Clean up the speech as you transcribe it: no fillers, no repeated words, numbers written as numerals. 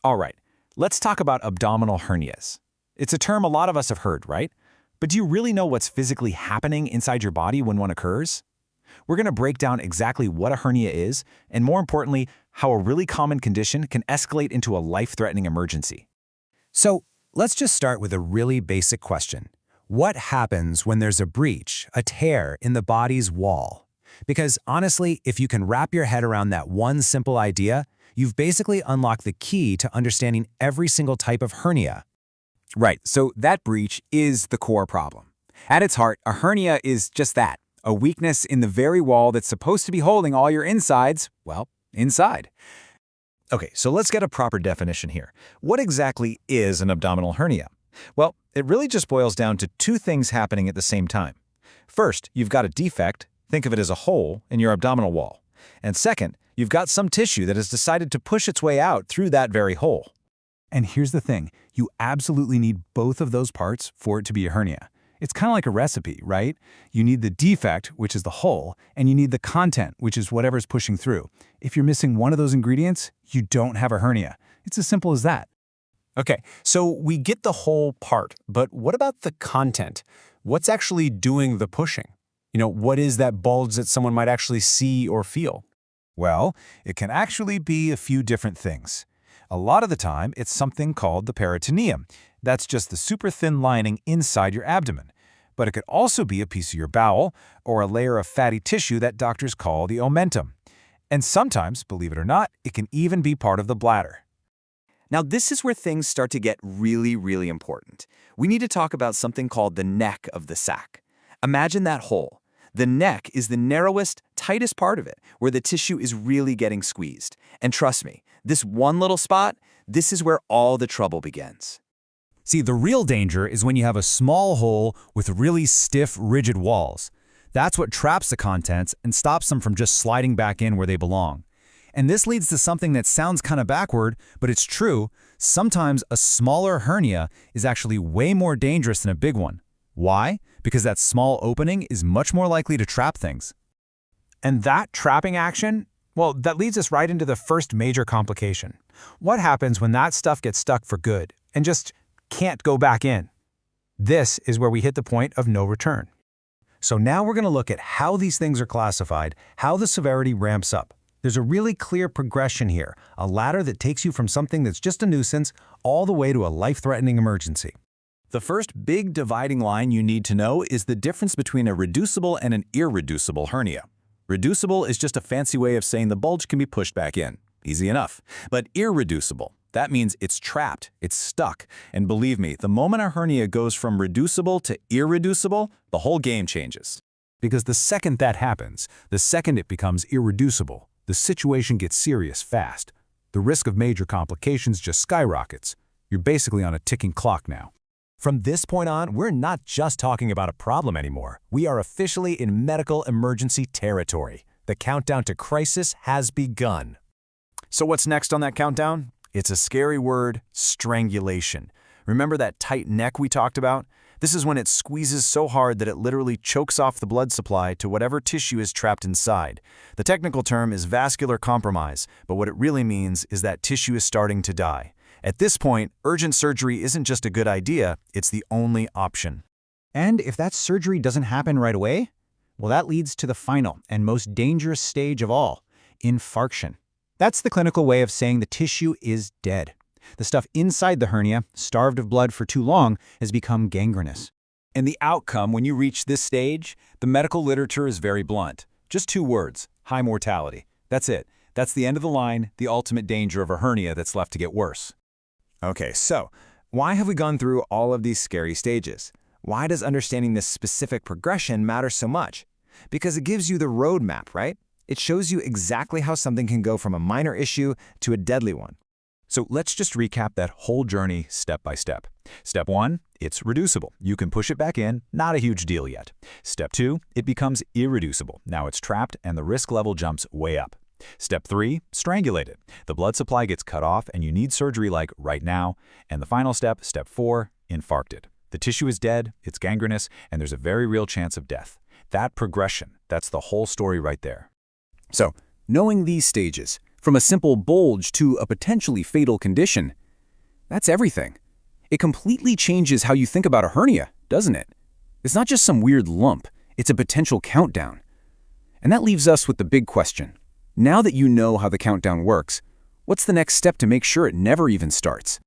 All right, let's talk about abdominal hernias. It's a term a lot of us have heard, right? But do you really know what's physically happening inside your body when one occurs? We're going to break down exactly what a hernia is, and more importantly, how a really common condition can escalate into a life-threatening emergency. So let's just start with a really basic question. What happens when there's a breach, a tear in the body's wall? Because honestly, if you can wrap your head around that one simple idea, you've basically unlocked the key to understanding every single type of hernia. Right, so that breach is the core problem. At its heart, a hernia is just that, a weakness in the very wall that's supposed to be holding all your insides, well, inside. Okay, so let's get a proper definition here. What exactly is an abdominal hernia? Well, it really just boils down to two things happening at the same time. First, you've got a defect, think of it as a hole, in your abdominal wall. And second, you've got some tissue that has decided to push its way out through that very hole. And here's the thing, you absolutely need both of those parts for it to be a hernia. It's kind of like a recipe, right? You need the defect, which is the hole, and you need the content, which is whatever's pushing through. If you're missing one of those ingredients, you don't have a hernia. It's as simple as that. Okay, so we get the whole part, but what about the content? What's actually doing the pushing? What is that bulge that someone might actually see or feel? Well, it can actually be a few different things. A lot of the time, it's something called the peritoneum. That's just the super thin lining inside your abdomen. But it could also be a piece of your bowel or a layer of fatty tissue that doctors call the omentum. And sometimes, believe it or not, it can even be part of the bladder. Now, this is where things start to get really, really important. We need to talk about something called the neck of the sac. Imagine that hole. The neck is the narrowest, tightest part of it, where the tissue is really getting squeezed. And trust me, this one little spot, this is where all the trouble begins. See, the real danger is when you have a small hole with really stiff, rigid walls. That's what traps the contents and stops them from just sliding back in where they belong. And this leads to something that sounds kind of backward, but it's true. Sometimes a smaller hernia is actually way more dangerous than a big one. Why? Because that small opening is much more likely to trap things. And that trapping action, well, that leads us right into the first major complication. What happens when that stuff gets stuck for good and just can't go back in? This is where we hit the point of no return. So now we're going to look at how these things are classified, how the severity ramps up. There's a really clear progression here, a ladder that takes you from something that's just a nuisance all the way to a life-threatening emergency. The first big dividing line you need to know is the difference between a reducible and an irreducible hernia. Reducible is just a fancy way of saying the bulge can be pushed back in. Easy enough. But irreducible, that means it's trapped, it's stuck. And believe me, the moment a hernia goes from reducible to irreducible, the whole game changes. Because the second that happens, the second it becomes irreducible, the situation gets serious fast. The risk of major complications just skyrockets. You're basically on a ticking clock now. From this point on, we're not just talking about a problem anymore. We are officially in medical emergency territory. The countdown to crisis has begun. So what's next on that countdown? It's a scary word, strangulation. Remember that tight neck we talked about? This is when it squeezes so hard that it literally chokes off the blood supply to whatever tissue is trapped inside. The technical term is vascular compromise, but what it really means is that tissue is starting to die. At this point, urgent surgery isn't just a good idea, it's the only option. And if that surgery doesn't happen right away, well, that leads to the final and most dangerous stage of all, infarction. That's the clinical way of saying the tissue is dead. The stuff inside the hernia, starved of blood for too long, has become gangrenous. And the outcome when you reach this stage, the medical literature is very blunt. Just two words, high mortality. That's it. That's the end of the line, the ultimate danger of a hernia that's left to get worse. Okay, so why have we gone through all of these scary stages? Why does understanding this specific progression matter so much? Because it gives you the roadmap, right? It shows you exactly how something can go from a minor issue to a deadly one. So let's just recap that whole journey step by step. Step 1, it's reducible. You can push it back in, not a huge deal yet. Step 2, it becomes irreducible. Now it's trapped and the risk level jumps way up. Step 3, strangulated. The blood supply gets cut off and you need surgery like right now. And the final step, step 4, infarcted. The tissue is dead, it's gangrenous, and there's a very real chance of death. That progression, that's the whole story right there. So, knowing these stages, from a simple bulge to a potentially fatal condition. That's everything. It completely changes how you think about a hernia, doesn't it? It's not just some weird lump, it's a potential countdown. And that leaves us with the big question. Now that you know how the countdown works, what's the next step to make sure it never even starts?